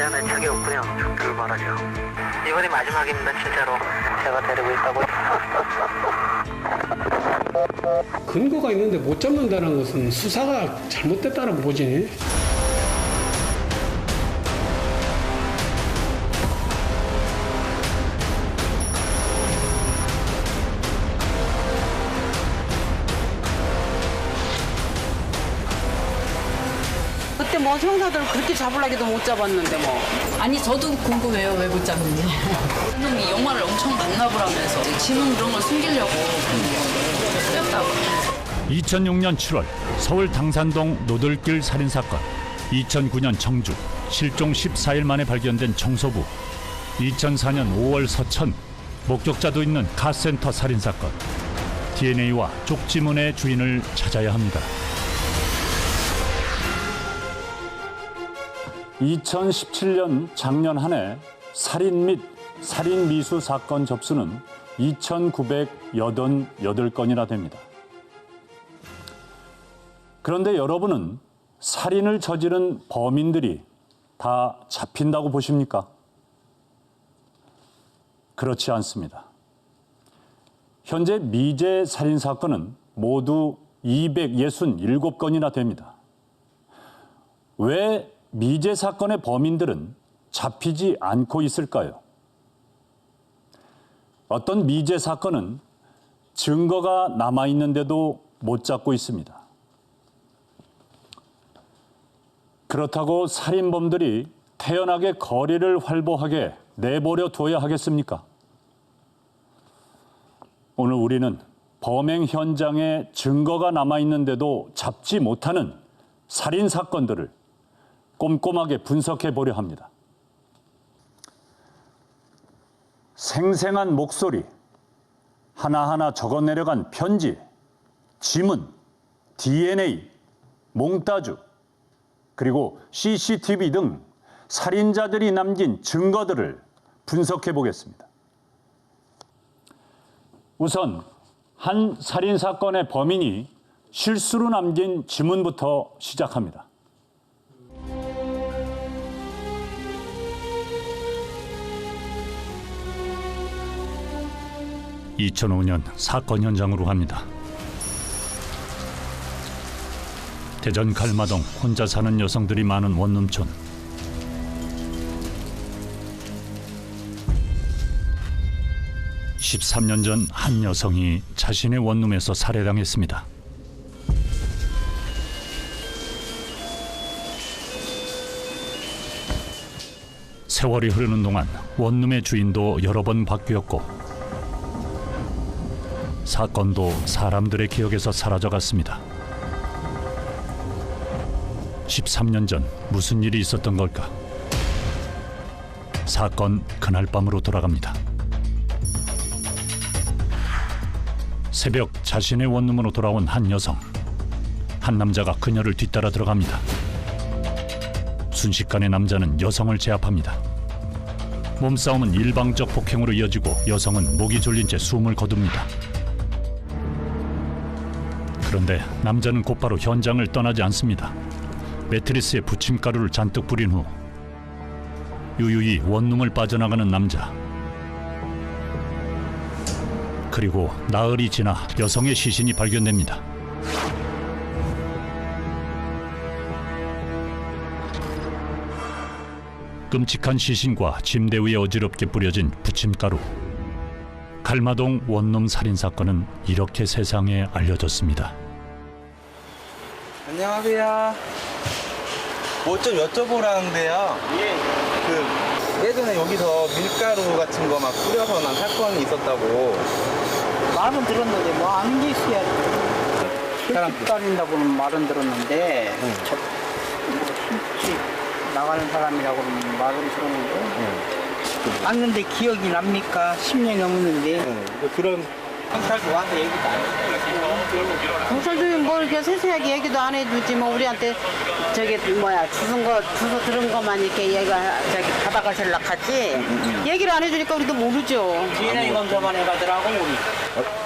대안할 적이 없고요. 죽기를 바라죠. 이번이 마지막입니다. 진짜로 제가 데리고 있다고. 근거가 있는데 못 잡는다는 것은 수사가 잘못됐다는 거지. 그때 뭐 형사들 그렇게 잡으려기도 못 잡았는데 뭐. 아니 저도 궁금해요. 왜 못 잡는지. 형이 영화를 엄청 봤나 보라면서 지문 그런 걸 숨기려고 쓰였다고. 2006년 7월 서울 당산동 노들길 살인사건, 2009년 청주 실종 14일 만에 발견된 청소부, 2004년 5월 서천 목격자도 있는 카센터 살인사건. DNA와 쪽지문의 주인을 찾아야 합니다. 2017년 작년 한 해 살인 및 살인 미수 사건 접수는 2,988건이나 됩니다. 그런데 여러분은 살인을 저지른 범인들이 다 잡힌다고 보십니까? 그렇지 않습니다. 현재 미제 살인 사건은 모두 267건이나 됩니다. 왜 미제 사건의 범인들은 잡히지 않고 있을까요? 어떤 미제 사건은 증거가 남아있는데도 못 잡고 있습니다. 그렇다고 살인범들이 태연하게 거리를 활보하게 내버려 둬야 하겠습니까? 오늘 우리는 범행 현장에 증거가 남아있는데도 잡지 못하는 살인 사건들을 꼼꼼하게 분석해 보려 합니다. 생생한 목소리, 하나하나 적어 내려간 편지, 지문, DNA, 몽따주, 그리고 CCTV 등 살인자들이 남긴 증거들을 분석해 보겠습니다. 우선 한 살인 사건의 범인이 실수로 남긴 지문부터 시작합니다. 2005년 사건 현장으로 갑니다. 대전 갈마동 혼자 사는 여성들이 많은 원룸촌. (13년) 전 한 여성이 자신의 원룸에서 살해당했습니다. 세월이 흐르는 동안 원룸의 주인도 여러 번 바뀌었고 사건도 사람들의 기억에서 사라져갔습니다. 13년 전 무슨 일이 있었던 걸까? 사건 그날 밤으로 돌아갑니다. 새벽 자신의 원룸으로 돌아온 한 여성. 한 남자가 그녀를 뒤따라 들어갑니다. 순식간에 남자는 여성을 제압합니다. 몸싸움은 일방적 폭행으로 이어지고 여성은 목이 졸린 채 숨을 거둡니다. 그런데 남자는 곧바로 현장을 떠나지 않습니다. 매트리스에 부침가루를 잔뜩 뿌린 후 유유히 원룸을 빠져나가는 남자. 그리고 나흘이 지나 여성의 시신이 발견됩니다. 끔찍한 시신과 침대 위에 어지럽게 뿌려진 부침가루. 갈마동 원룸 살인 사건은 이렇게 세상에 알려졌습니다. 안녕하세요. 뭐 좀 여쭤보라는데요. 예전에 여기서 밀가루 같은 거 막 뿌려서 난 사건이 있었다고. 말은 들었는데 뭐 아는 게 있어야 집 다닌다고는 말은 들었는데 술집 나가는 사람이라고는 말은 들었는데 봤는데 기억이 납니까? 10년이 넘었는데. 그런 경찰도 와서 얘기도 안 해주고. 경찰들이 뭐 이렇게 세세하게 얘기도 안 해주지 뭐 우리한테 저기 뭐야 주소 들은 것만 이렇게 얘가 저기 받아가실라 하지. 얘기를 안 해주니까 우리도 모르죠. DNA 검사만 해가더라고 우리.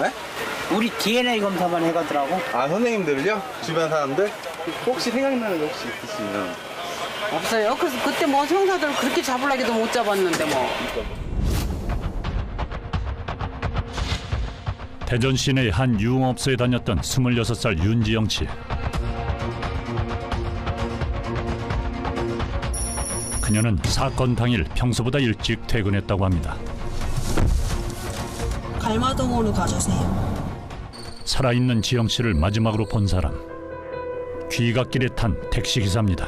네? 우리 DNA 검사만 해가더라고. 아 선생님들을요? 주변 사람들? 혹시 생각나는 게 혹시 있으시면? 없어요. 그때 뭐 형사들 그렇게 잡으려기도 못 잡았는데 뭐. 대전 시내의 한 유흥업소에 다녔던 26살 윤지영 씨. 그녀는 사건 당일 평소보다 일찍 퇴근했다고 합니다. 갈마동으로 가주세요. 살아있는 지영 씨를 마지막으로 본 사람, 귀갓길에 탄 택시기사입니다.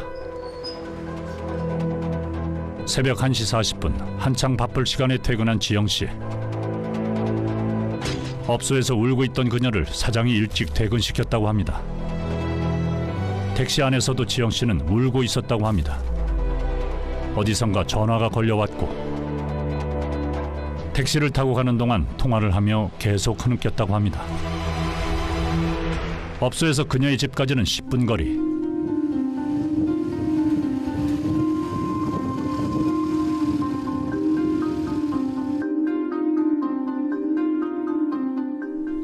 새벽 1시 40분 한창 바쁠 시간에 퇴근한 지영 씨. 업소에서 울고 있던 그녀를 사장이 일찍 퇴근시켰다고 합니다. 택시 안에서도 지영 씨는 울고 있었다고 합니다. 어디선가 전화가 걸려왔고 택시를 타고 가는 동안 통화를 하며 계속 흐느꼈다고 합니다. 업소에서 그녀의 집까지는 10분 거리.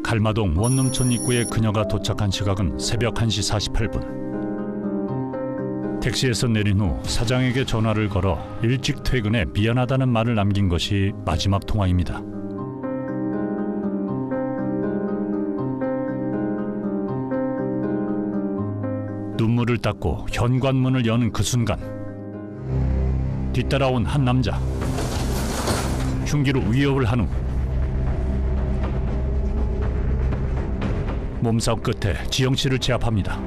갈마동 원룸촌 입구에 그녀가 도착한 시각은 새벽 1시 48분. 택시에서 내린 후 사장에게 전화를 걸어 일찍 퇴근해 미안하다는 말을 남긴 것이 마지막 통화입니다. 눈물을 닦고 현관문을 여는 그 순간 뒤따라온 한 남자. 흉기로 위협을 한 후 몸싸움 끝에 지영 씨를 제압합니다.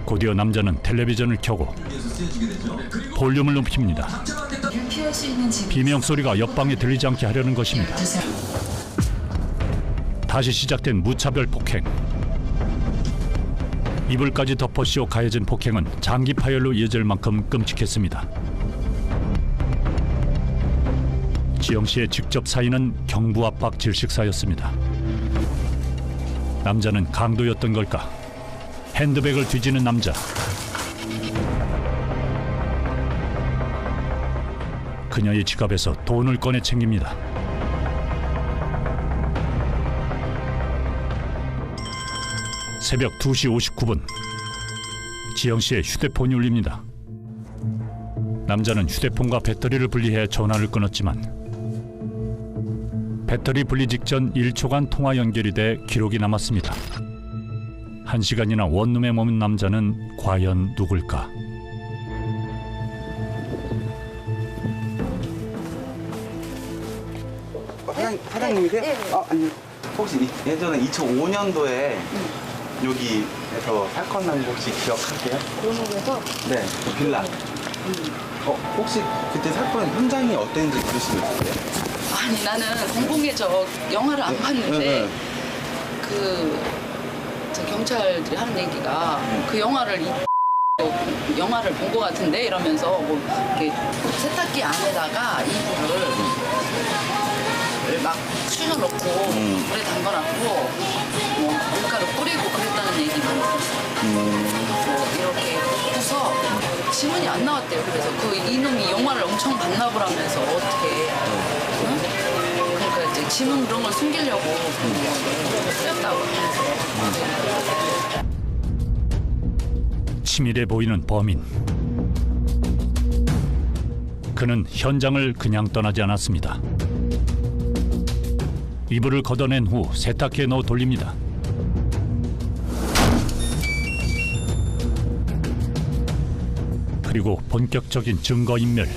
곧이어 남자는 텔레비전을 켜고 볼륨을 높입니다. 비명 소리가 옆방에 들리지 않게 하려는 것입니다. 다시 시작된 무차별 폭행. 이불까지 덮어씌워 가해진 폭행은 장기 파열로 이어질 만큼 끔찍했습니다. 지영 씨의 직접 사인은 경부 압박 질식사였습니다. 남자는 강도였던 걸까? 핸드백을 뒤지는 남자. 그녀의 지갑에서 돈을 꺼내 챙깁니다. 새벽 2시 59분 지영 씨의 휴대폰이 울립니다. 남자는 휴대폰과 배터리를 분리해 전화를 끊었지만 배터리 분리 직전 1초간 통화 연결이 돼 기록이 남았습니다. 1시간이나 원룸에 머문 남자는 과연 누굴까? 사장님이세요? 아니 혹시 예전에 2005년도에 여기에서 사건 난 거 혹시 기억하세요? 골목에서 네, 그 빌라. 혹시 그때 사건 현장이 어땠는지 들으실 수 있으세요? 아니 나는 공공의 저 영화를 안 봤는데 저 경찰들이 하는 얘기가 그 영화를 본 것 같은데 이러면서 뭐 이렇게 세탁기 안에다가 이불을 막 쑤셔놓고 물에 담가놨고 뭐 밀가루 뿌리고 그랬다는 얘기만 들었어요. 이렇게 볶고서 지문이 안 나왔대요. 그래서 이놈이 영화를 엄청 봤나 보라면서 어떻게 응? 그러니까 이제 지문 그런 걸 숨기려고 뿌렸다고 하면서 치밀해 보이는 범인. 그는 현장을 그냥 떠나지 않았습니다. 이불을 걷어낸 후 세탁기에 넣어 돌립니다. 그리고 본격적인 증거인멸.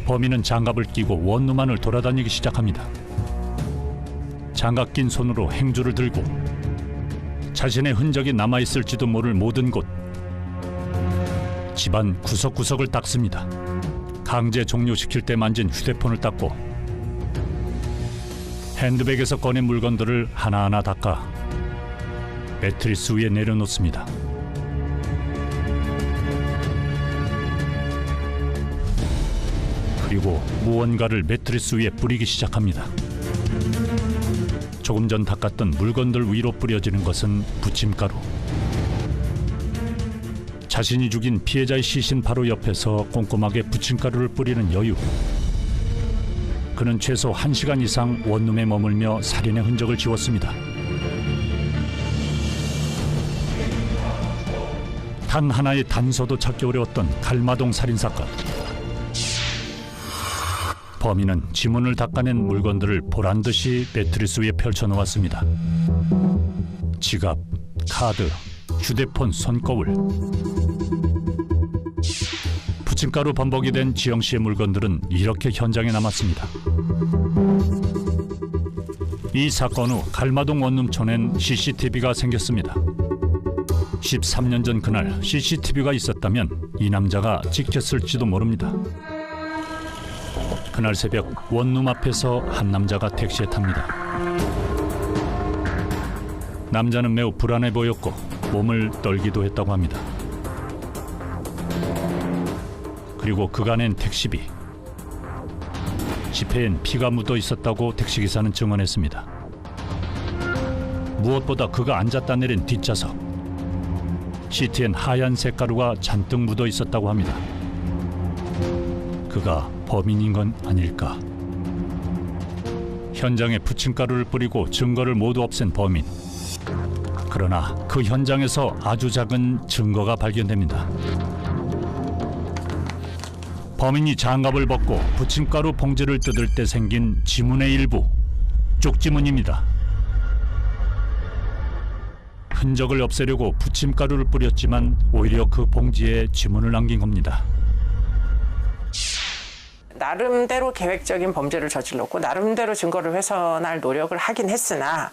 범인은 장갑을 끼고 원룸 안을 돌아다니기 시작합니다. 장갑 낀 손으로 행주를 들고 자신의 흔적이 남아있을지도 모를 모든 곳, 집안 구석구석을 닦습니다. 강제 종료시킬 때 만진 휴대폰을 닦고 핸드백에서 꺼낸 물건들을 하나하나 닦아 매트리스 위에 내려놓습니다. 그리고 무언가를 매트리스 위에 뿌리기 시작합니다. 조금 전 닦았던 물건들 위로 뿌려지는 것은 부침가루. 자신이 죽인 피해자의 시신 바로 옆에서 꼼꼼하게 부침가루를 뿌리는 여유. 그는 최소 1시간 이상 원룸에 머물며 살인의 흔적을 지웠습니다. 단 하나의 단서도 찾기 어려웠던 갈마동 살인사건. 범인은 지문을 닦아낸 물건들을 보란듯이 매트리스 위에 펼쳐놓았습니다. 지갑, 카드, 휴대폰, 손거울. 부침가루 범벅이 된 지영 씨의 물건들은 이렇게 현장에 남았습니다. 이 사건 후 갈마동 원룸촌엔 CCTV가 생겼습니다. 13년 전 그날 CCTV가 있었다면 이 남자가 찍혔을지도 모릅니다. 그날 새벽 원룸 앞에서 한 남자가 택시에 탑니다. 남자는 매우 불안해 보였고 몸을 떨기도 했다고 합니다. 그리고 그가 낸 택시비. 지폐엔 피가 묻어 있었다고 택시기사는 증언했습니다. 무엇보다 그가 앉았다 내린 뒷좌석. 시트엔 하얀색 가루가 잔뜩 묻어 있었다고 합니다. 그가 범인인 건 아닐까? 현장에 부침가루를 뿌리고 증거를 모두 없앤 범인. 그러나 그 현장에서 아주 작은 증거가 발견됩니다. 범인이 장갑을 벗고 부침가루 봉지를 뜯을 때 생긴 지문의 일부, 쪽지문입니다. 흔적을 없애려고 부침가루를 뿌렸지만 오히려 그 봉지에 지문을 남긴 겁니다. 나름대로 계획적인 범죄를 저질렀고 나름대로 증거를 훼손할 노력을 하긴 했으나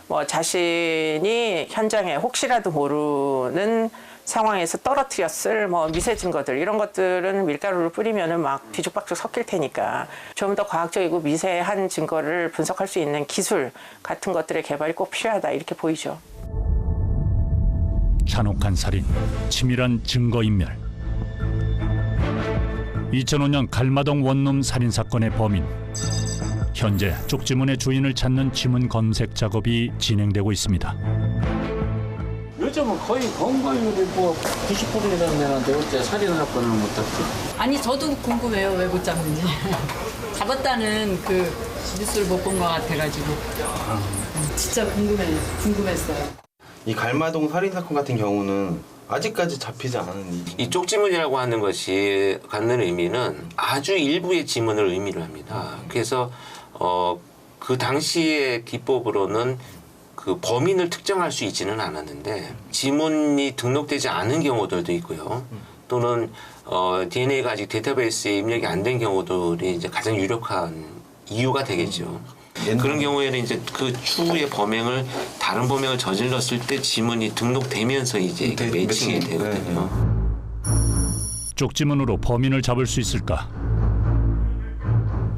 뭐 자신이 현장에 혹시라도 모르는 상황에서 떨어뜨렸을 뭐 미세 증거들 이런 것들은 밀가루를 뿌리면은 막 뒤죽박죽 섞일 테니까 좀 더 과학적이고 미세한 증거를 분석할 수 있는 기술 같은 것들의 개발이 꼭 필요하다 이렇게 보이죠. 잔혹한 살인, 치밀한 증거인멸. 2005년 갈마동 원룸 살인사건의 범인. 현재 쪽지문의 주인을 찾는 지문 검색 작업이 진행되고 있습니다. 요즘은 거의 검거율이 뭐 90% 이상 되는데 어째 살인사건을 못 잡지? 아니 저도 궁금해요. 왜 못 잡는지. 잡았다는 그 뉴스를 못 본 것 같아가지고 진짜 궁금했어요. 이 갈마동 살인사건 같은 경우는 아직까지 잡히지 않은 이 쪽지문이라고 하는 것이 갖는 의미는 아주 일부의 지문을 의미를 합니다. 그래서 그 당시의 기법으로는 그 범인을 특정할 수 있지는 않았는데 지문이 등록되지 않은 경우들도 있고요. 또는 DNA가 아직 데이터베이스에 입력이 안 된 경우들이 이제 가장 유력한 이유가 되겠죠. 그런 경우에는 이제 그 추후에 범행을 다른 범행을 저질렀을 때 지문이 등록되면서 이제 매칭이 되거든요. 쪽지문으로 범인을 잡을 수 있을까?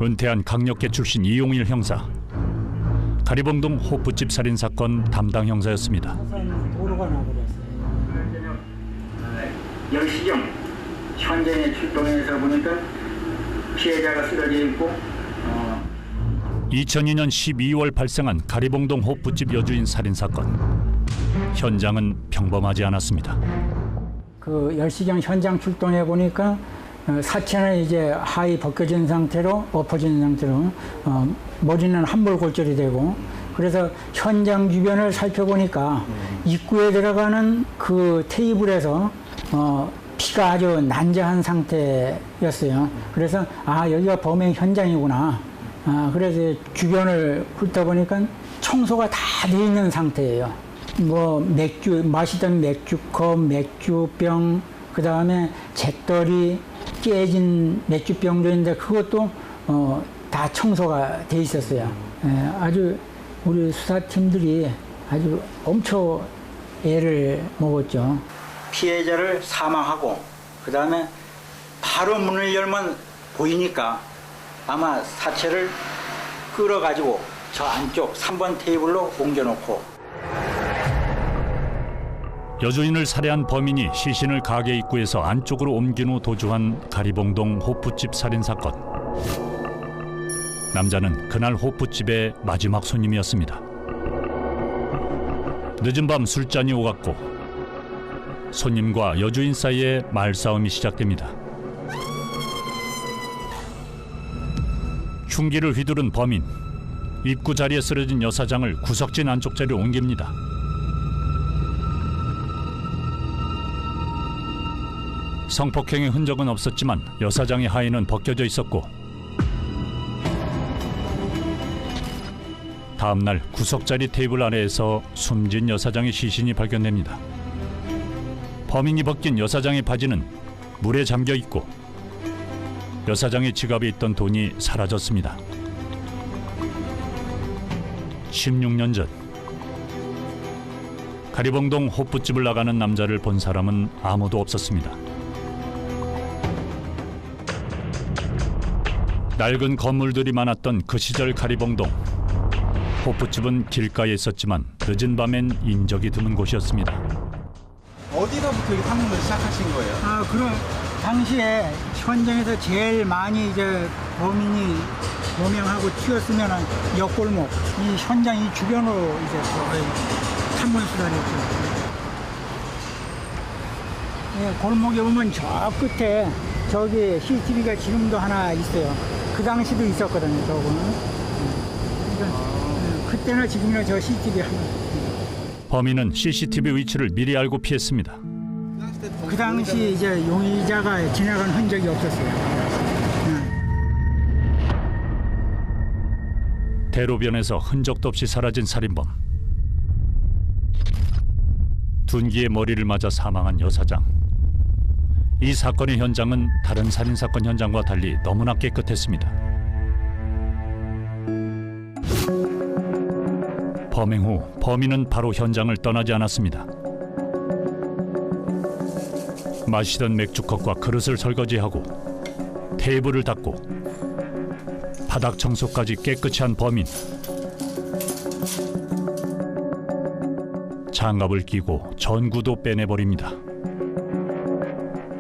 은퇴한 강력계 출신 이용일 형사. 가리봉동 호프집 살인사건 담당 형사였습니다. 열시경 현장에 출동해서 보니까 피해자가 쓰러져 있고 2002년 12월 발생한 가리봉동 호프집 여주인 살인사건. 현장은 평범하지 않았습니다. 그 열시경 현장 출동해 보니까 사체는 이제 하이 벗겨진 상태로 엎어진 상태로 머리는 함몰골절이 되고 그래서 현장 주변을 살펴보니까 입구에 들어가는 그 테이블에서 피가 아주 난자한 상태였어요. 그래서 여기가 범행 현장이구나. 그래서 주변을 훑어보니까 청소가 다 돼 있는 상태예요. 뭐 맥주, 마시던 맥주컵, 맥주병, 그 다음에 잿더리, 깨진 맥주병도 있는데 그것도 다 청소가 돼 있었어요. 아주 우리 수사팀들이 아주 엄청 애를 먹었죠. 피해자를 사망하고 그 다음에 바로 문을 열면 보이니까 아마 사체를 끌어가지고 저 안쪽 3번 테이블로 옮겨놓고 여주인을 살해한 범인이 시신을 가게 입구에서 안쪽으로 옮긴 후 도주한 가리봉동 호프집 살인사건. 남자는 그날 호프집의 마지막 손님이었습니다. 늦은 밤 술잔이 오갔고 손님과 여주인 사이에 말싸움이 시작됩니다. 흉기를 휘두른 범인. 입구 자리에 쓰러진 여사장을 구석진 안쪽 자리로 옮깁니다. 성폭행의 흔적은 없었지만 여사장의 하의는 벗겨져 있었고 다음 날 구석자리 테이블 아래에서 숨진 여사장의 시신이 발견됩니다. 범인이 벗긴 여사장의 바지는 물에 잠겨 있고 여사장의 지갑에 있던 돈이 사라졌습니다. 16년 전 가리봉동 호프집을 나가는 남자를 본 사람은 아무도 없었습니다. 낡은 건물들이 많았던 그 시절 가리봉동. 호프집은 길가에 있었지만 늦은 밤엔 인적이 드문 곳이었습니다. 어디서부터 이렇게 탐문을 시작하신 거예요? 아, 그럼 당시에 현장에서 제일 많이 이제 범인이 범행하고 튀었으면 옆골목, 이 현장 이 주변으로 이제 거의 탐문 수사를 했죠. 예, 골목에 보면 저 끝에 저기 CCTV가 지금도 하나 있어요. 그 당시도 있었거든요, 저거는. 그때나 지금이나 저 CCTV 하나. 범인은 CCTV 위치를 미리 알고 피했습니다. 그 당시 이제 용의자가 지나간 흔적이 없었어요. 대로변에서 흔적도 없이 사라진 살인범. 둔기의 머리를 맞아 사망한 여사장. 이 사건의 현장은 다른 살인사건 현장과 달리 너무나 깨끗했습니다. 범행 후 범인은 바로 현장을 떠나지 않았습니다. 마시던 맥주컵과 그릇을 설거지하고 테이블을 닦고 바닥 청소까지 깨끗이 한 범인. 장갑을 끼고 전구도 빼내버립니다.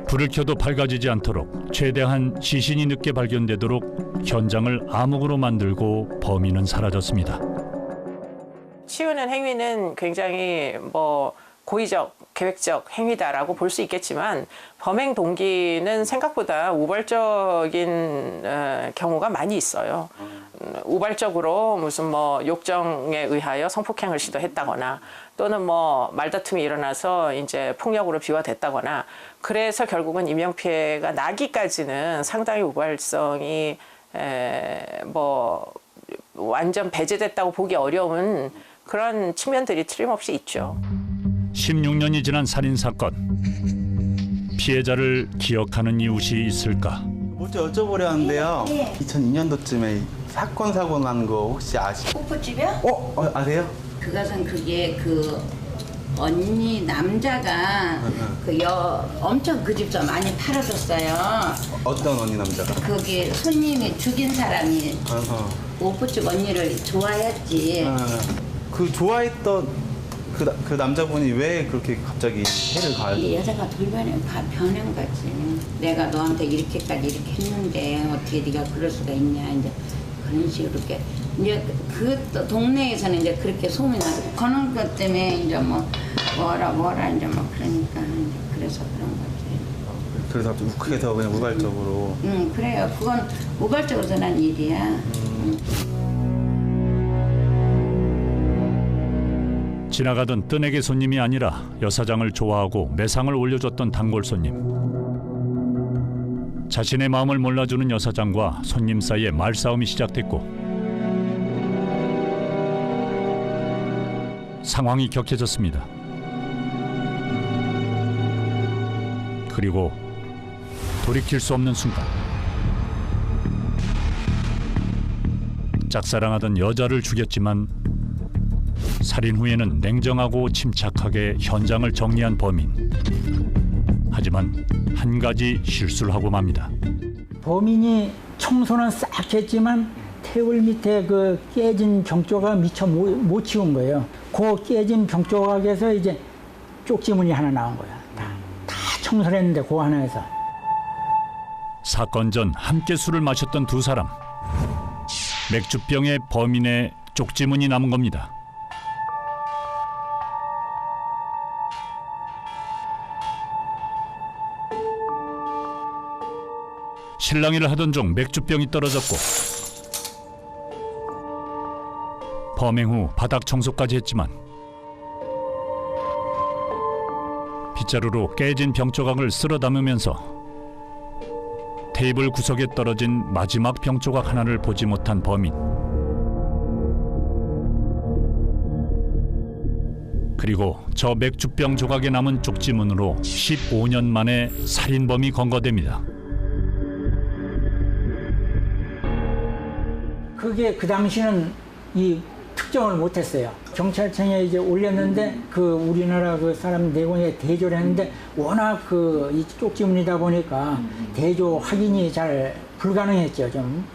불을 켜도 밝아지지 않도록 최대한 시신이 늦게 발견되도록 현장을 암흑으로 만들고 범인은 사라졌습니다. 치우는 행위는 굉장히 고의적, 계획적 행위다라고 볼 수 있겠지만 범행 동기는 생각보다 우발적인 경우가 많이 있어요. 우발적으로 무슨 욕정에 의하여 성폭행을 시도했다거나 또는 말다툼이 일어나서 이제 폭력으로 비화됐다거나 그래서 결국은 인명피해가 나기까지는 상당히 우발성이 완전 배제됐다고 보기 어려운 그런 측면들이 틀림없이 있죠. 16년이 지난 살인사건. 피해자를 기억하는 이웃이 있을까? 먼저 여쭤보려 하는데요. 2002년도쯤에 사건 사고 난 거 혹시 아시죠? 호프집이요? 아세요? 그것은 그게 그 언니 남자가 엄청 그 집서 많이 팔아줬어요. 어떤 언니 남자가? 그게 손님이 죽인 사람이 호프집 언니를 좋아했지. 그 좋아했던 그 남자분이 왜 그렇게 갑자기 해를 가하죠? 여자가 변한 거지. 내가 너한테 이렇게까지 이렇게 했는데 어떻게 네가 그럴 수가 있냐. 이제 그런 식으로 이렇게 이제 그 동네에서는 이제 그렇게 소문이 나고 그런 것 때문에 이제 뭐라 이제 그러니까 이제 그래서 그런 거지. 그래서 욱해서 그냥 우발적으로. 그래요. 그건 우발적으로 전한 일이야. 지나가던 뜨내기 손님이 아니라 여사장을 좋아하고 매상을 올려줬던 단골 손님. 자신의 마음을 몰라주는 여사장과 손님 사이에 말싸움이 시작됐고 상황이 격해졌습니다. 그리고 돌이킬 수 없는 순간 짝사랑하던 여자를 죽였지만 살인 후에는 냉정하고 침착하게 현장을 정리한 범인. 하지만 한 가지 실수를 하고 맙니다. 범인이 청소는 싹 했지만 테이블 밑에 그 깨진 병조각 미처 못 치운 거예요. 그 깨진 병조각에서 이제 쪽지문이 하나 나온 거야. 다 청소를 했는데 그 하나에서. 사건 전 함께 술을 마셨던 두 사람. 맥주병에 범인의 쪽지문이 남은 겁니다. 실랑이를 하던 중 맥주병이 떨어졌고 범행 후 바닥 청소까지 했지만 빗자루로 깨진 병 조각을 쓸어 담으면서 테이블 구석에 떨어진 마지막 병 조각 하나를 보지 못한 범인. 그리고 저 맥주병 조각에 남은 쪽지문으로 15년 만에 살인범이 검거됩니다. 그게 그 당시는 이 특정을 못했어요. 경찰청에 이제 올렸는데 그 우리나라 그 사람 내공에 대조를 했는데 워낙 그 이 쪽지문이다 보니까 대조 확인이 잘 불가능했죠, 좀.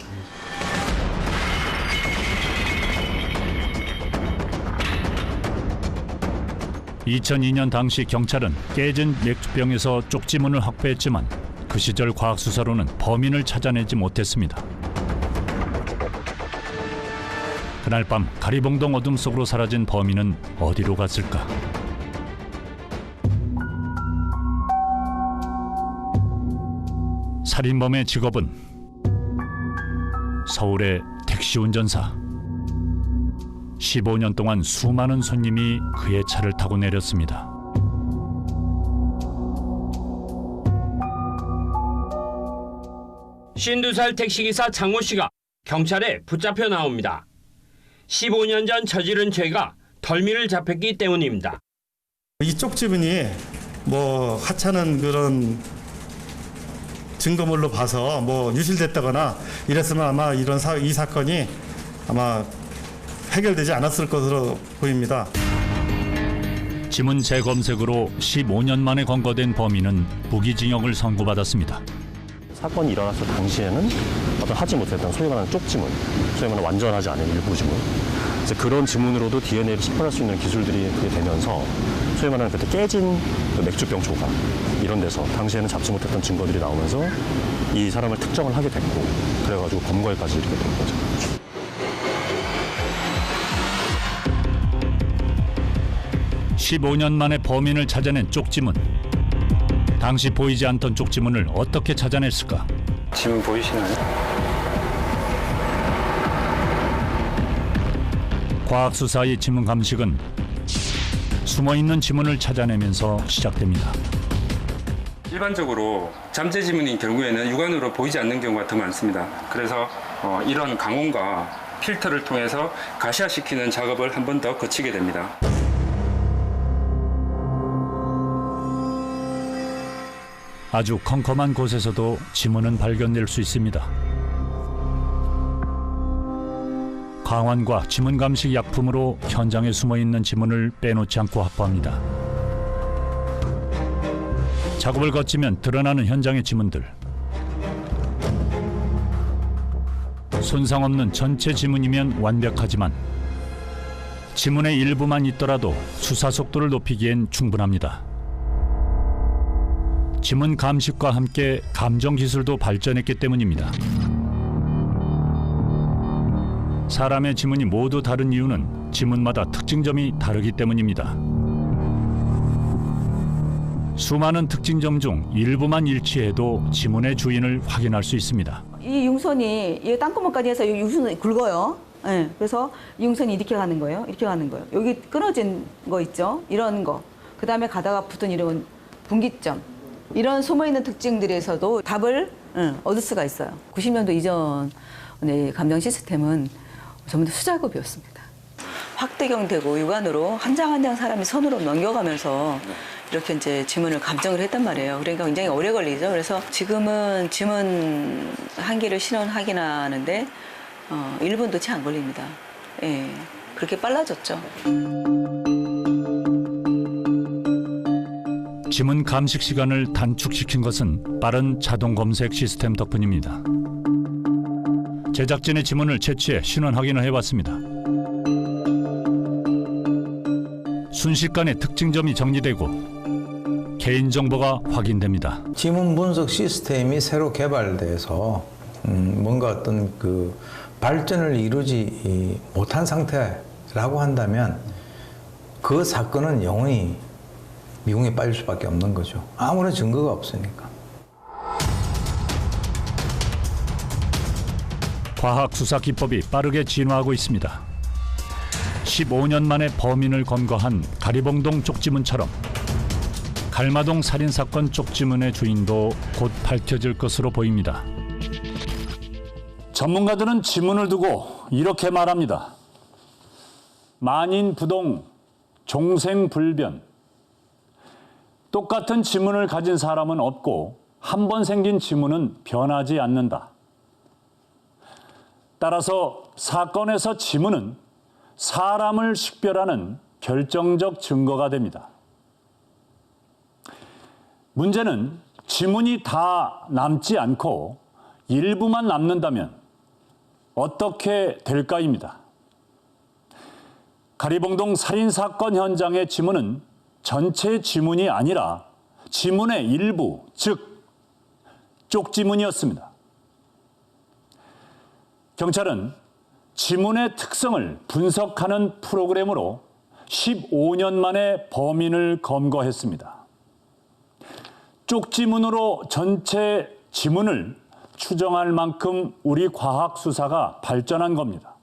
(2002년) 당시 경찰은 깨진 맥주병에서 쪽지문을 확보했지만 그 시절 과학 수사로는 범인을 찾아내지 못했습니다. 그날 밤 가리봉동 어둠 속으로 사라진 범인은 어디로 갔을까? 살인범의 직업은 서울의 택시 운전사. 15년 동안 수많은 손님이 그의 차를 타고 내렸습니다. (52살) 택시기사 장모 씨가 경찰에 붙잡혀 나옵니다. 15년 전 저지른 죄가 덜미를 잡혔기 때문입니다. 이 쪽지문이 뭐 하찮은 그런 증거물로 봐서 뭐 유실됐다거나 이랬으면 아마 이 사건이 아마 해결되지 않았을 것으로 보입니다. 지문 재검색으로 15년 만에 검거된 범인은 무기징역을 선고받았습니다. 사건이 일어났을 당시에는 어떤 하지 못했던 소위 말하는 쪽지문, 소위 말하는 완전하지 않은 일부 지문, 이제 그런 지문으로도 DNA를 식별할 수 있는 기술들이 그게 되면서 소위 말하는 그때 깨진 그 맥주병 조각 이런 데서 당시에는 잡지 못했던 증거들이 나오면서 이 사람을 특정을 하게 됐고 그래가지고 검거에까지 이르게 된 거죠. (15년) 만에 범인을 찾아낸 쪽지문. 당시 보이지 않던 쪽지문을 어떻게 찾아냈을까? 지문 보이시나요? 과학수사의 지문 감식은 숨어있는 지문을 찾아내면서 시작됩니다. 일반적으로 잠재 지문이 결국에는 육안으로 보이지 않는 경우가 더 많습니다. 그래서 이런 강온과 필터를 통해서 가시화시키는 작업을 한 번 더 거치게 됩니다. 아주 컴컴한 곳에서도 지문은 발견될 수 있습니다. 광환과 지문 감식 약품으로 현장에 숨어있는 지문을 빼놓지 않고 확보합니다. 작업을 거치면 드러나는 현장의 지문들. 손상 없는 전체 지문이면 완벽하지만 지문의 일부만 있더라도 수사 속도를 높이기엔 충분합니다. 지문 감식과 함께 감정 기술도 발전했기 때문입니다. 사람의 지문이 모두 다른 이유는 지문마다 특징점이 다르기 때문입니다. 수많은 특징점 중 일부만 일치해도 지문의 주인을 확인할 수 있습니다. 이 융선이 이 땅구멍까지 해서 이 융선이 굵어요. 네, 그래서 이 융선이 이렇게 가는 거예요. 이렇게 가는 거예요. 여기 끊어진 거 있죠. 이런 거. 그 다음에 가다가 붙은 이런 분기점. 이런 숨어있는 특징들에서도 답을 얻을 수가 있어요. 90년도 이전의 감정 시스템은 전부 다 수작업이었습니다. 확대경되고 육안으로 한 장 한 장 사람이 손으로 넘겨가면서 이렇게 이제 지문을 감정을 했단 말이에요. 그러니까 굉장히 오래 걸리죠. 그래서 지금은 지문 한 개를 신원 확인하는데 1분도 채 안 걸립니다. 예, 그렇게 빨라졌죠. 지문 감식 시간을 단축시킨 것은 빠른 자동 검색 시스템 덕분입니다. 제작진의 지문을 채취해 신원 확인을 해봤습니다. 순식간에 특징점이 정리되고 개인정보가 확인됩니다. 지문 분석 시스템이 새로 개발돼서 뭔가 어떤 그 발전을 이루지 못한 상태라고 한다면 그 사건은 영원히 미궁에 빠질 수밖에 없는 거죠. 아무런 증거가 없으니까. 과학 수사 기법이 빠르게 진화하고 있습니다. 15년 만에 범인을 검거한 가리봉동 쪽지문처럼 갈마동 살인사건 쪽지문의 주인도 곧 밝혀질 것으로 보입니다. 전문가들은 지문을 두고 이렇게 말합니다. 만인부동, 종생불변. 똑같은 지문을 가진 사람은 없고 한 번 생긴 지문은 변하지 않는다. 따라서 사건에서 지문은 사람을 식별하는 결정적 증거가 됩니다. 문제는 지문이 다 남지 않고 일부만 남는다면 어떻게 될까입니다. 가리봉동 살인사건 현장의 지문은 전체 지문이 아니라 지문의 일부, 즉 쪽지문이었습니다. 경찰은 지문의 특성을 분석하는 프로그램으로 15년 만에 범인을 검거했습니다. 쪽지문으로 전체 지문을 추정할 만큼 우리 과학 수사가 발전한 겁니다.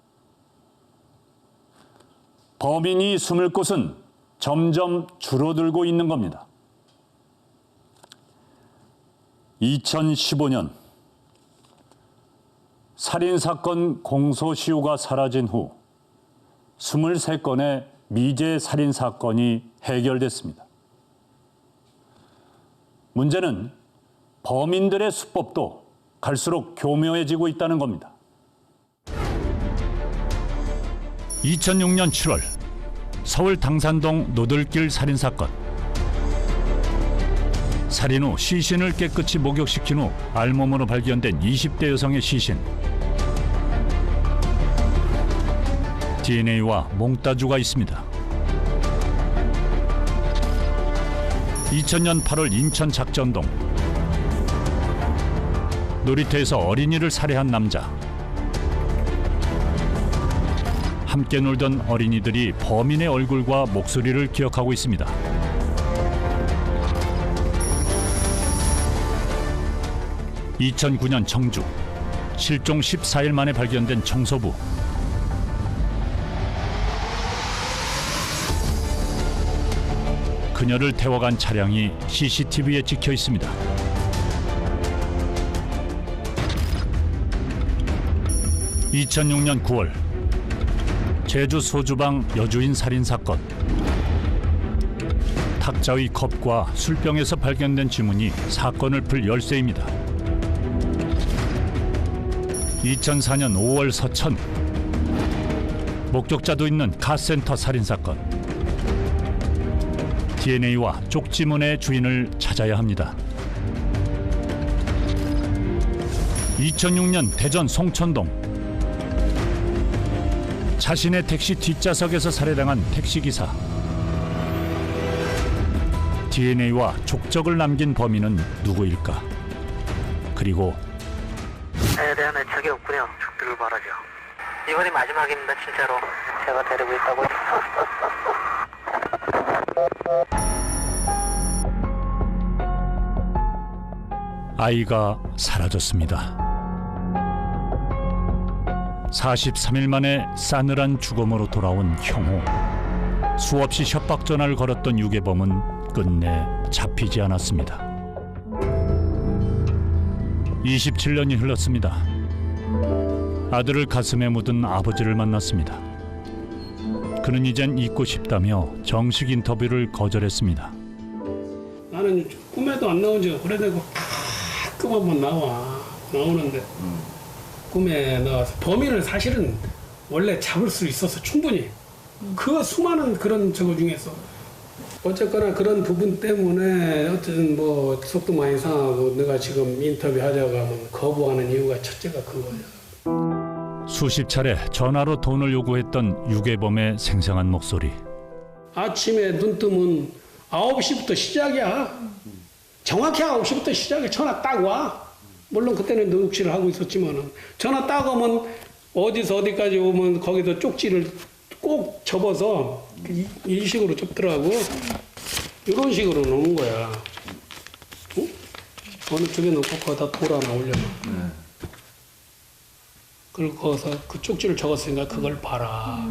범인이 숨을 곳은 점점 줄어들고 있는 겁니다. 2015년 살인사건 공소시효가 사라진 후 23건의 미제 살인사건이 해결됐습니다. 문제는 범인들의 수법도 갈수록 교묘해지고 있다는 겁니다. 2006년 7월 서울 당산동 노들길 살인사건. 살인 후 시신을 깨끗이 목욕시킨 후 알몸으로 발견된 20대 여성의 시신. DNA와 몽따주가 있습니다. 2000년 8월 인천 작전동. 놀이터에서 어린이를 살해한 남자. 함께 놀던 어린이들이 범인의 얼굴과 목소리를 기억하고 있습니다. 2009년 청주. 실종 14일 만에 발견된 청소부. 그녀를 태워간 차량이 CCTV에 찍혀 있습니다. (2006년 9월) 제주 소주방 여주인 살인사건. 탁자의 컵과 술병에서 발견된 지문이 사건을 풀 열쇠입니다. 2004년 5월 서천. 목격자도 있는 카센터 살인사건. DNA와 쪽지문의 주인을 찾아야 합니다. 2006년 대전 송천동. 자신의 택시 뒷좌석에서 살해당한 택시기사. DNA와 족적을 남긴 범인은 누구일까? 그리고 에 대한 애착이 없군요. 죽기를 바라죠. 이번이 마지막입니다. 진짜로 제가 데리고 있다고. 아이가 사라졌습니다. 43일 만에 싸늘한 죽음으로 돌아온 형호. 수없이 협박 전화를 걸었던 유괴범은 끝내 잡히지 않았습니다. 27년이 흘렀습니다. 아들을 가슴에 묻은 아버지를 만났습니다. 그는 이젠 잊고 싶다며 정식 인터뷰를 거절했습니다. 나는 꿈에도 안 나온 지가 오래되고 가끔 한번 나오는데 꿈에 나와서 범인을 사실은 원래 잡을 수 있어서 충분히 그 수많은 그런 저거 중에서 어쨌거나 그런 부분 때문에 어쨌든 뭐 속도 많이 상하고 내가 지금 인터뷰 하자고 하면 거부하는 이유가 첫째가 그거예요. 수십 차례 전화로 돈을 요구했던 유괴범의 생생한 목소리. 아침에 눈 뜨면 9시부터 시작이야. 정확히 9시부터 시작해. 전화 딱 와. 물론 그때는 녹취를 하고 있었지만은 전화 딱 오면 어디서 어디까지 오면 거기서 쪽지를 꼭 접어서 이 식으로 접더라고. 이런 식으로 놓은 거야. 어? 어느 쪽에 놓고 거기다 돌 하나 올려놔. 그리고 거기서 그 쪽지를 적었으니까 그걸 봐라.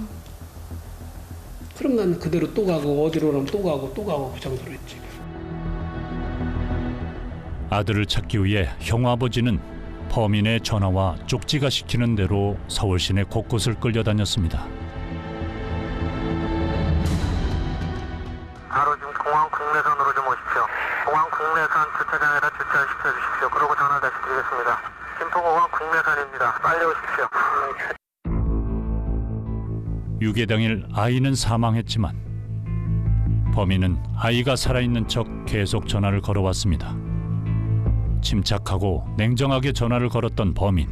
그럼 나는 그대로 또 가고 어디로 가면 또 가고 그 정도로 했지. 아들을 찾기 위해 형 아버지는 범인의 전화와 쪽지가 시키는 대로 서울 시내 곳곳을 끌려다녔습니다. 바로 지금 공항 국내선으로 좀 오십시오. 공항 국내선 주차장에다 주차시켜 주십시오. 그러고 전화 다시 드리겠습니다. 김포공항 국내선입니다. 빨리 오십시오. 유괴 당일 아이는 사망했지만 범인은 아이가 살아있는 척 계속 전화를 걸어왔습니다. 침착하고 냉정하게 전화를 걸었던 범인.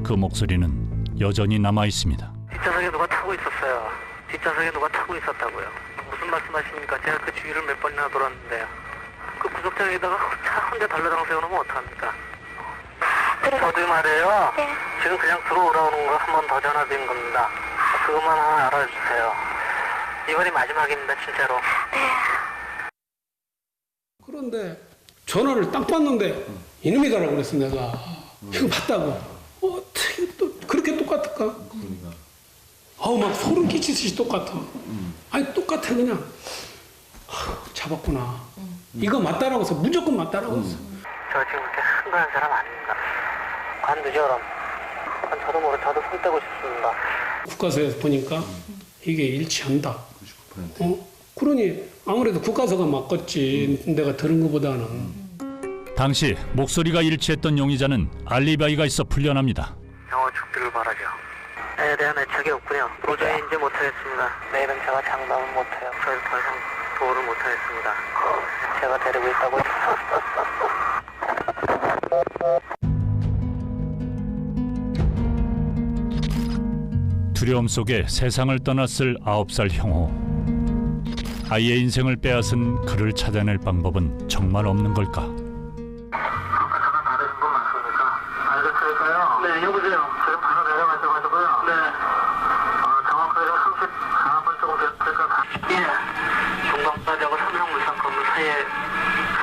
그 목소리는 여전히 남아있습니다. 뒷좌석에 누가 타고 있었어요. 뒷좌석에 누가 타고 있었다고요. 무슨 말씀하십니까? 제가 그 주위를 몇 번이나 돌았는데요. 그 구석장에다가 차 혼자 달라당 세워놓으면 어떡합니까? 저도 말이에요. 네. 지금 그냥 들어오라는 거 한 번 더 전화드린 겁니다. 그것만 하나 알아주세요. 이번이 마지막입니다, 진짜로. 네. 그런데 전화를 딱 받는데 이놈이다라고 그랬어 내가. 이거 봤다고. 어떻게 또 그렇게 똑같을까? 아우 막 소름 끼치듯이 똑같아. 아니 똑같아 그냥. 잡았구나. 이거 맞다라고 해서 무조건 맞다라고 했어. 저 지금 그렇게 한가한 사람 아닙니다. 관두죠 그럼. 저도 모르 저도 손 떼고 싶습니다. 국가서에서 보니까 이게 일치한다. 그러니 아무래도 국가서가 맞겠지. 내가 들은 것보다는. 당시 목소리가 일치했던 용의자는 알리바이가 있어 풀려납니다. 영어 죽기를 바라죠. 에 대한 애착이 없군요. 도저히 못하겠습니다. 내일은 제가 장담은 못해요. 저를 더 이상 도움을 못하겠습니다. 제가 데리고 있다고. 두려움 속에 세상을 떠났을 9살 형호. 아이의 인생을 빼앗은 그를 찾아낼 방법은 정말 없는 걸까? 알겠을까요? 네, 여보세요. 지금 바로 내려가셔가지고요. 네. 정확하게 34분 정도 될까? 예. 동방바다하고 삼성물산 건물 사이에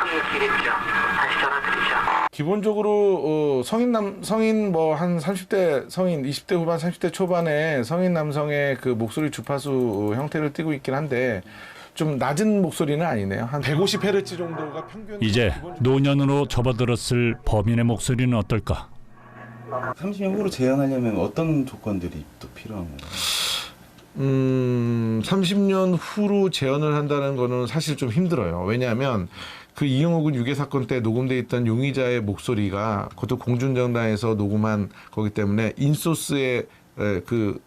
큰 길이 있죠. 다시 전화드리죠. 기본적으로 성인 뭐 한 30대 성인 20대 후반 30대 초반에 성인 남성의 그 목소리 주파수 형태를 띠고 있긴 한데 좀 낮은 목소리는 아니네요. 한 150Hz 정도가 평균. 이제 노년으로 접어들었을 범인의 목소리는 어떨까? 30년 후로 재현하려면 어떤 조건들이 또 필요한 건가요? 30년 후로 재현을 한다는 거는 사실 좀 힘들어요. 왜냐하면 그 이영옥은 유괴 사건 때 녹음돼 있던 용의자의 목소리가 그것도 공중전화에서 녹음한 거기 때문에 인소스의 그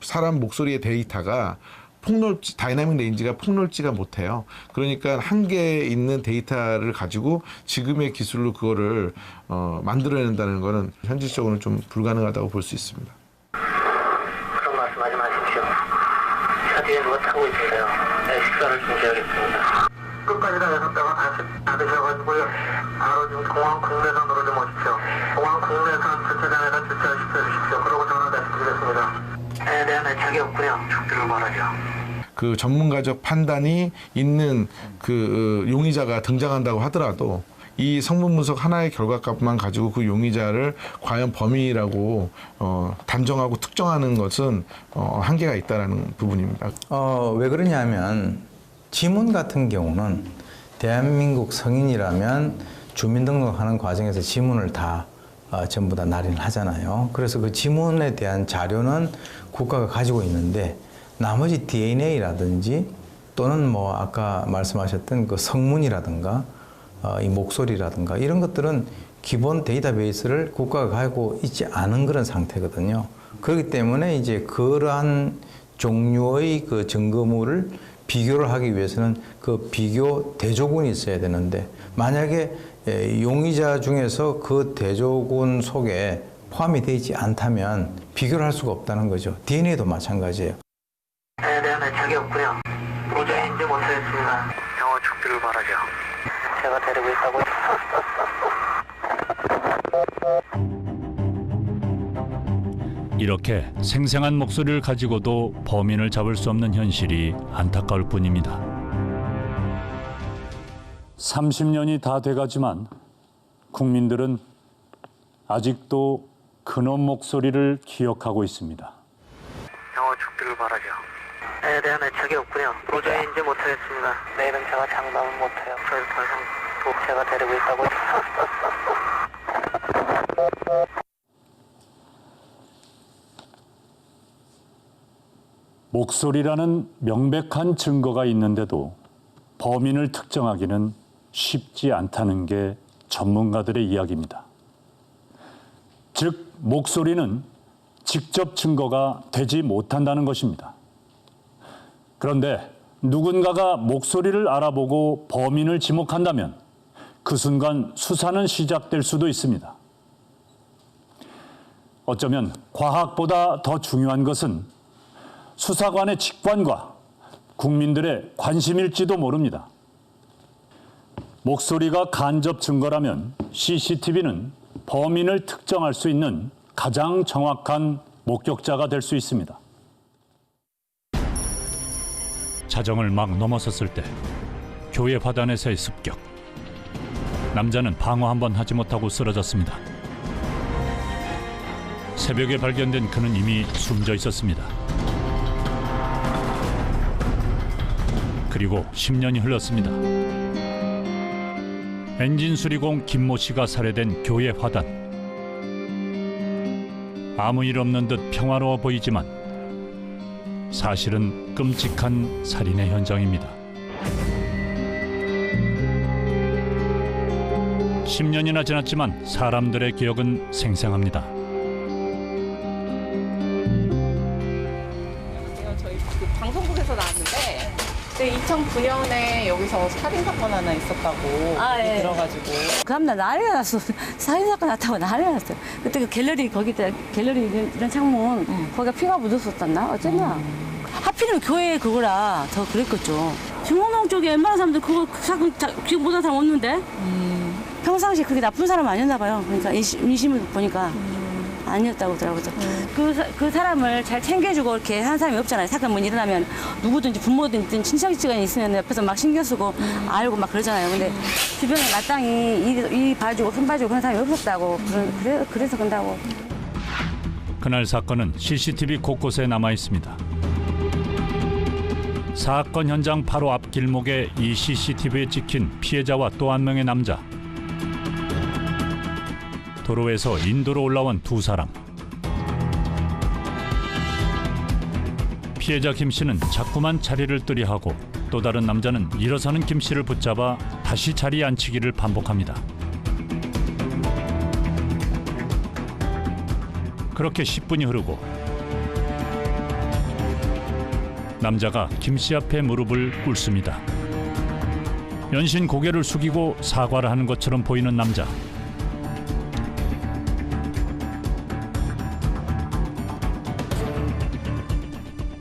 사람 목소리의 데이터가 폭넓지 다이나믹 레인지가 폭넓지가 못해요. 그러니까 한계에 있는 데이터를 가지고 지금의 기술로 그거를 만들어낸다는 거는 현실적으로는 좀 불가능하다고 볼 수 있습니다. 그런 말씀하지 마십시오. 차 뒤에 누가 타고 있으세요. 네, 식사를 준비하겠습니다. 끝까지 다 여셨다가 다시 닫으셔가지고요. 바로 지금 공항 국내선으로 좀 오십시오. 공항 국내선 주차장에다 주차시켜 주십시오. 그러고 전화 다시 드리겠습니다. 에 대한 애착이 없고요. 죽기를 바라죠. 그 전문가적 판단이 있는 그 용의자가 등장한다고 하더라도 이 성분 분석 하나의 결과값만 가지고 그 용의자를 과연 범인이라고 단정하고 특정하는 것은 한계가 있다라는 부분입니다. 왜 그러냐면 지문 같은 경우는 대한민국 성인이라면 주민등록하는 과정에서 지문을 다 전부 다 날인을 하잖아요. 그래서 그 지문에 대한 자료는 국가가 가지고 있는데 나머지 DNA라든지 또는 뭐 아까 말씀하셨던 그 성문이라든가 이 목소리라든가 이런 것들은 기본 데이터베이스를 국가가 가지고 있지 않은 그런 상태거든요. 그렇기 때문에 이제 그러한 종류의 그 증거물을 비교를 하기 위해서는 그 비교 대조군이 있어야 되는데 만약에 용의자 중에서 그 대조군 속에 포함이 되어 있지 않다면 비교를 할 수가 없다는 거죠. DNA도 마찬가지예요. 에 대한 애착이 없고요. 도저히 이제 못하겠습니다. 영어 죽기를 바라죠. 제가 데리고 있다고. 이렇게 생생한 목소리를 가지고도 범인을 잡을 수 없는 현실이 안타까울 뿐입니다. 30년이 다 돼가지만 국민들은 아직도 그놈 목소리를 기억하고 있습니다. 영어 죽기를 바라죠. 에 대한 애착이 없군요. 도저히 이제 못하겠습니다. 내일은 제가 장담은 못해요. 저를 더 이상 제가 데리고 있다고요. 목소리라는 명백한 증거가 있는데도 범인을 특정하기는 쉽지 않다는 게 전문가들의 이야기입니다. 즉, 목소리는 직접 증거가 되지 못한다는 것입니다. 그런데 누군가가 목소리를 알아보고 범인을 지목한다면 그 순간 수사는 시작될 수도 있습니다. 어쩌면 과학보다 더 중요한 것은 수사관의 직관과 국민들의 관심일지도 모릅니다. 목소리가 간접 증거라면 CCTV는 범인을 특정할 수 있는 가장 정확한 목격자가 될 수 있습니다. 자정을 막 넘어섰을 때 교회 화단에서의 습격. 남자는 방어 한번 하지 못하고 쓰러졌습니다. 새벽에 발견된 그는 이미 숨져 있었습니다. 그리고 10년이 흘렀습니다. 엔진 수리공 김모 씨가 살해된 교회 화단. 아무 일 없는 듯 평화로워 보이지만 사실은 끔찍한 살인의 현장입니다. 10년이나 지났지만 사람들의 기억은 생생합니다. 저희 그 방송국에서 나왔는데 2009년에 여기서 살인사건 하나 있었다고 예. 들어가지고 그 다음날 난리가 났어. 살인사건 났다고 난리가 났어요. 그때 그 갤러리, 갤러리 이런 창문, 거기가 피가 묻었었었나? 어쨌나. 하필이면 교회 그거라 더 그랬겠죠. 중원동 쪽에 웬만한 사람들 그거 사건 기억 못하는 사람 없는데? 평상시에 그렇게 나쁜 사람 아니었나 봐요. 그러니까 인심을 보니까. 아니었다고 하더라고요. 그 사람을 잘 챙겨주고 이렇게 하는 사람이 없잖아요. 사건 뭐 일어나면 누구든지 부모든지 친척지간이 있으면 옆에서 막 신경 쓰고 알고 막 그러잖아요. 근데 주변에 마땅히 이 봐주고 손 봐주고 그런 사람이 없었다고. 그래서 그런다고. 그날 사건은 CCTV 곳곳에 남아 있습니다. 사건 현장 바로 앞 길목에 이 CCTV에 찍힌 피해자와 또 한 명의 남자. 도로에서 인도로 올라온 두 사람. 피해자 김 씨는 자꾸만 자리를 뜨리하고 또 다른 남자는 일어서는 김 씨를 붙잡아 다시 자리에 앉히기를 반복합니다. 그렇게 10분이 흐르고 남자가 김 씨 앞에 무릎을 꿇습니다. 연신 고개를 숙이고 사과를 하는 것처럼 보이는 남자.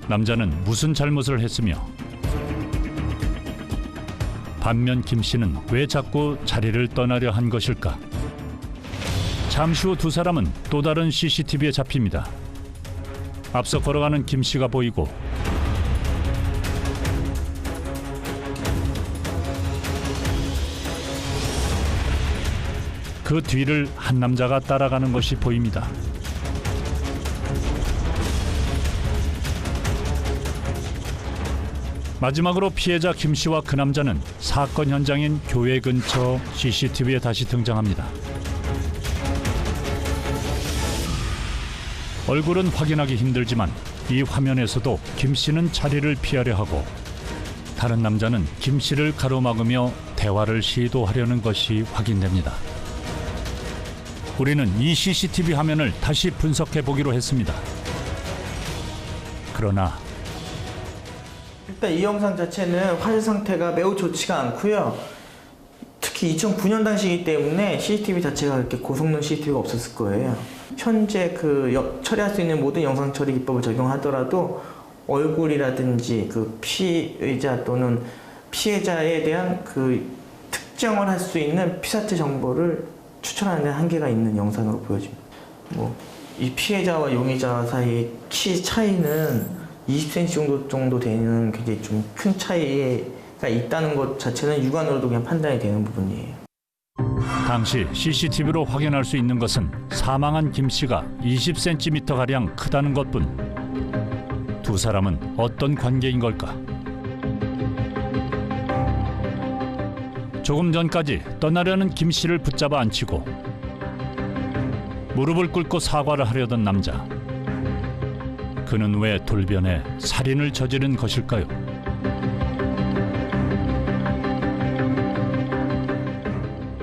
남자는 무슨 잘못을 했으며 반면 김 씨는 왜 자꾸 자리를 떠나려 한 것일까? 잠시 후 두 사람은 또 다른 CCTV에 잡힙니다. 앞서 걸어가는 김 씨가 보이고 그 뒤를 한 남자가 따라가는 것이 보입니다. 마지막으로 피해자 김 씨와 그 남자는 사건 현장인 교회 근처 CCTV에 다시 등장합니다. 얼굴은 확인하기 힘들지만 이 화면에서도 김 씨는 자리를 피하려 하고 다른 남자는 김 씨를 가로막으며 대화를 시도하려는 것이 확인됩니다. 우리는 이 CCTV 화면을 다시 분석해 보기로 했습니다. 그러나 일단 이 영상 자체는 화질 상태가 매우 좋지가 않고요. 특히 2009년 당시이기 때문에 CCTV 자체가 그렇게 고성능 CCTV가 없었을 거예요. 현재 처리할 수 있는 모든 영상 처리 기법을 적용하더라도 얼굴이라든지 그 피의자 또는 피해자에 대한 그 특정을 할 수 있는 피사체 정보를 추천하는 데 한계가 있는 영상으로 보여집니다. 이 피해자와 용의자 사이의 키 차이는 20cm 정도 되는 굉장히 좀 큰 차이가 있다는 것 자체는 육안으로도 그냥 판단이 되는 부분이에요. 당시 CCTV로 확인할 수 있는 것은 사망한 김 씨가 20cm가량 크다는 것뿐. 두 사람은 어떤 관계인 걸까? 조금 전까지 떠나려는 김 씨를 붙잡아 앉히고 무릎을 꿇고 사과를 하려던 남자. 그는 왜 돌변해 살인을 저지른 것일까요?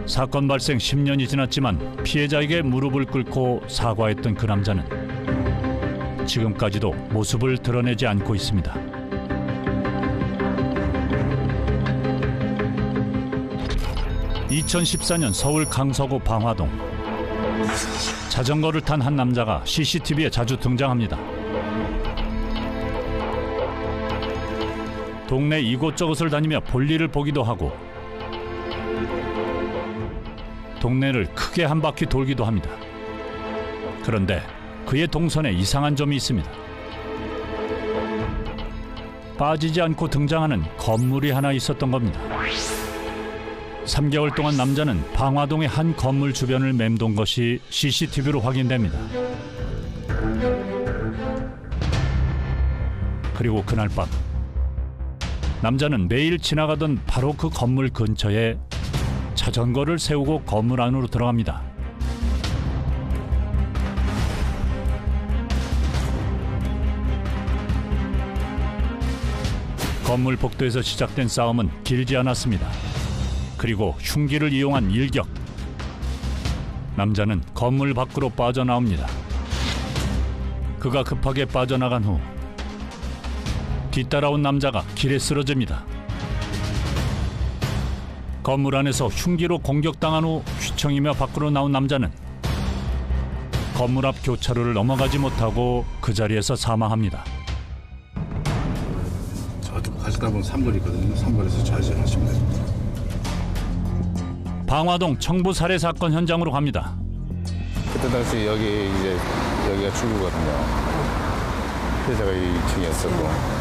사건 발생 10년이 지났지만 피해자에게 무릎을 꿇고 사과했던 그 남자는 지금까지도 모습을 드러내지 않고 있습니다. (2014년) 서울 강서구 방화동. 자전거를 탄 한 남자가 CCTV에 자주 등장합니다. 동네 이곳저곳을 다니며 볼일을 보기도 하고 동네를 크게 한 바퀴 돌기도 합니다. 그런데 그의 동선에 이상한 점이 있습니다. 빠지지 않고 등장하는 건물이 하나 있었던 겁니다. 3개월 동안 남자는 방화동의 한 건물 주변을 맴돈 것이 CCTV로 확인됩니다. 그리고 그날 밤 남자는 매일 지나가던 바로 그 건물 근처에 자전거를 세우고 건물 안으로 들어갑니다. 건물 복도에서 시작된 싸움은 길지 않았습니다. 그리고 흉기를 이용한 일격. 남자는 건물 밖으로 빠져나옵니다. 그가 급하게 빠져나간 후 뒤따라온 남자가 길에 쓰러집니다. 건물 안에서 흉기로 공격당한 후 휘청이며 밖으로 나온 남자는 건물 앞 교차로를 넘어가지 못하고 그 자리에서 사망합니다. 저도 가시다 보면 3번이거든요. 3번에서 좌회전하시면 됩니다. 방화동 청부 살해 사건 현장으로 갑니다. 그때 당시 여기가 출구거든요. 피해자가 2층이었었고.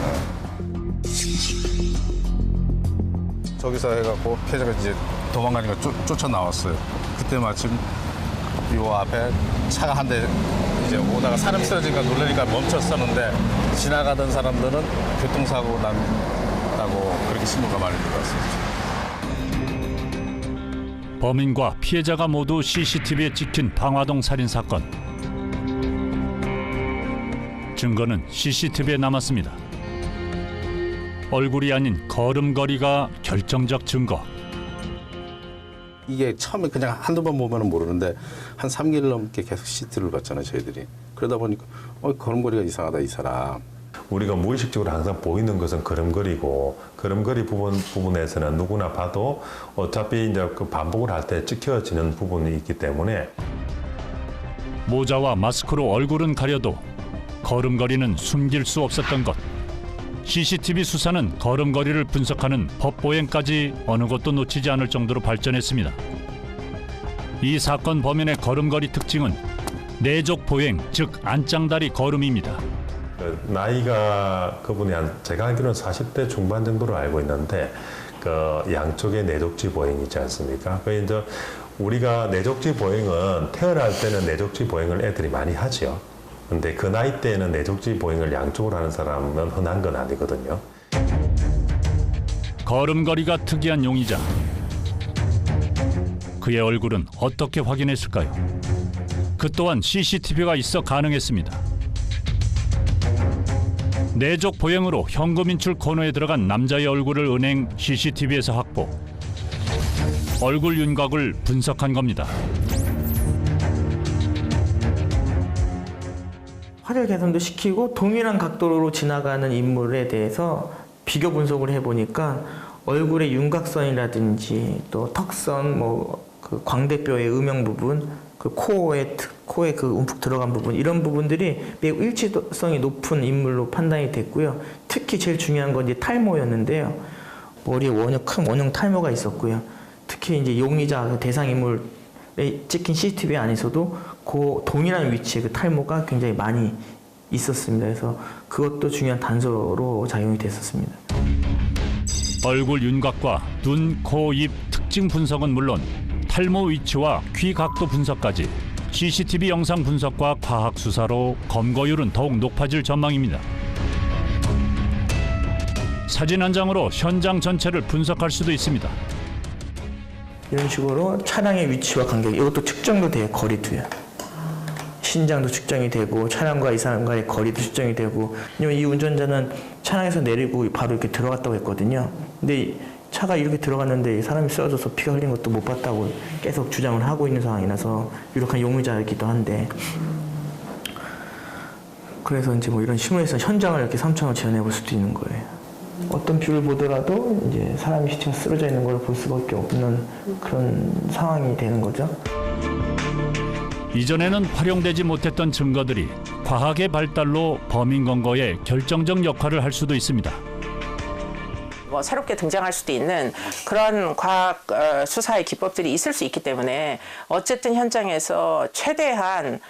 저기서 해갖고 피해자가 이제 도망가니까 쫓아 나왔어요. 그때 마침 요 앞에 차가 한 대 이제 오다가 사람 쓰러지니까 놀라니까 멈췄었는데 지나가던 사람들은 교통사고 났다고 그렇게 신고가 많이 들어왔었죠. 범인과 피해자가 모두 CCTV에 찍힌 방화동 살인 사건. 증거는 CCTV에 남았습니다. 얼굴이 아닌 걸음걸이가 결정적 증거. 이게 처음에 그냥 한두 번 보면 모르는데 한 3개월 넘게 계속 CCTV를 봤잖아요, 저희들이. 그러다 보니까 걸음걸이가 이상하다, 이 사람. 우리가 무의식적으로 항상 보이는 것은 걸음걸이고, 걸음걸이 부분에서는 누구나 봐도 어차피 이제 그 반복을 할 때 찍혀지는 부분이 있기 때문에. 모자와 마스크로 얼굴은 가려도 걸음걸이는 숨길 수 없었던 것. CCTV 수사는 걸음걸이를 분석하는 법보행까지 어느 것도 놓치지 않을 정도로 발전했습니다. 이 사건 범인의 걸음걸이 특징은 내족 보행, 즉 안짱다리 걸음입니다. 나이가 그분이 제가 알기로는 40대 중반 정도로 알고 있는데 그 양쪽에 내족지 보행이지 않습니까? 그 이제 우리가 내족지 보행은 태어날 때는 내족지 보행을 애들이 많이 하죠. 근데 그 나이 때에는 내족지 보행을 양쪽으로 하는 사람은 흔한 건 아니거든요. 걸음걸이가 특이한 용의자. 그의 얼굴은 어떻게 확인했을까요? 그 또한 CCTV가 있어 가능했습니다. 내족 보행으로 현금 인출 코너에 들어간 남자의 얼굴을 은행 CCTV에서 확보. 얼굴 윤곽을 분석한 겁니다. 화질 개선도 시키고 동일한 각도로 지나가는 인물에 대해서 비교 분석을 해보니까 얼굴의 윤곽선이라든지 또 턱선, 그 광대뼈의 음영 부분, 그 코에 그 움푹 들어간 부분, 이런 부분들이 매우 일치성이 높은 인물로 판단이 됐고요. 특히 제일 중요한 건 이제 탈모였는데요. 머리에 큰 원형 탈모가 있었고요. 특히 이제 용의자 대상 인물에 찍힌 CCTV 안에서도 그 동일한 위치에 그 탈모가 굉장히 많이 있었습니다. 그래서 그것도 중요한 단서로 작용이 됐었습니다. 얼굴 윤곽과 눈, 코, 입 특징 분석은 물론 탈모 위치와 귀 각도 분석까지 CCTV 영상 분석과 과학 수사로 검거율은 더욱 높아질 전망입니다. 사진 한 장으로 현장 전체를 분석할 수도 있습니다. 이런 식으로 차량의 위치와 간격, 이것도 측정도 돼요. 거리도요. 신장도 측정이 되고 차량과 이 사람과의 거리도 측정이 되고. 왜냐면 이 운전자는 차량에서 내리고 바로 이렇게 들어갔다고 했거든요. 근데 차가 이렇게 들어갔는데 사람이 쓰러져서 피가 흘린 것도 못 봤다고 계속 주장을 하고 있는 상황이라서 유력한 용의자이기도 한데, 그래서 이제 뭐 이런 신문에서 현장을 이렇게 3차원으로 재현해 볼 수도 있는 거예요. 어떤 뷰를 보더라도 이제 사람이 시체가 쓰러져 있는 걸 볼 수밖에 없는 그런 상황이 되는 거죠. 이전에는 활용되지 못했던 증거들이 과학의 발달로 범인 검거에 결정적 역할을 할 수도 있습니다. 뭐 새롭게 등장할 수도 있는 그런 과학 수사의 기법들이 있을 수 있기 때문에 어쨌든 현장에서 최대한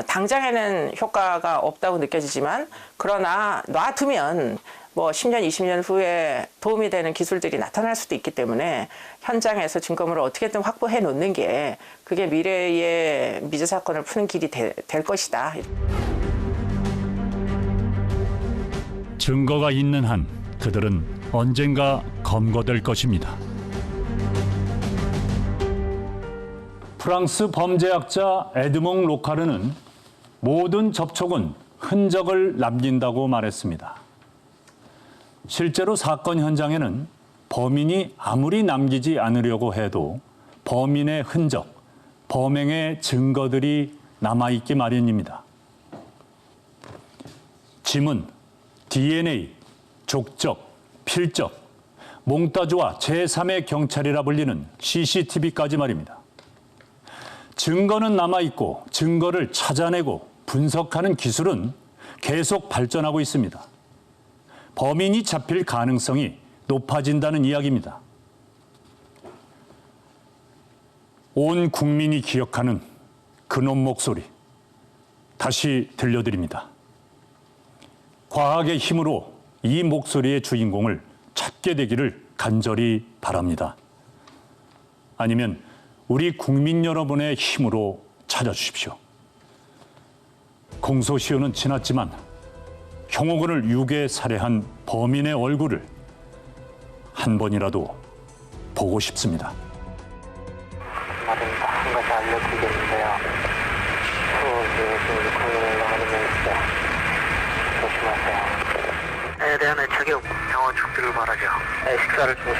당장에는 효과가 없다고 느껴지지만, 그러나 놔두면 뭐 10년, 20년 후에 도움이 되는 기술들이 나타날 수도 있기 때문에 현장에서 증거물을 어떻게든 확보해 놓는 게 그게 미래의 미제 사건을 푸는 길이 될 것이다. 증거가 있는 한 그들은 언젠가 검거될 것입니다. 프랑스 범죄학자 에드몽 로카르는 모든 접촉은 흔적을 남긴다고 말했습니다. 실제로 사건 현장에는 범인이 아무리 남기지 않으려고 해도 범인의 흔적, 범행의 증거들이 남아있기 마련입니다. 지문, DNA, 족적, 필적, 몽따주와 제3의 경찰이라 불리는 CCTV까지 말입니다. 증거는 남아있고 증거를 찾아내고 분석하는 기술은 계속 발전하고 있습니다. 범인이 잡힐 가능성이 높아진다는 이야기입니다. 온 국민이 기억하는 그놈 목소리 다시 들려드립니다. 과학의 힘으로 이 목소리의 주인공을 찾게 되기를 간절히 바랍니다. 아니면 우리 국민 여러분의 힘으로 찾아주십시오. 공소시효는 지났지만 형오군을 유괴 살해한 범인의 얼굴을 한 번이라도 보고 싶습니다. 말입니다. 한 가지 알려드리겠는데요. 수업이 국민을 나가는 면에서 조심하세요. 에 대한 애착이 없고 영어 죽기를 바라죠. 식사를 중지해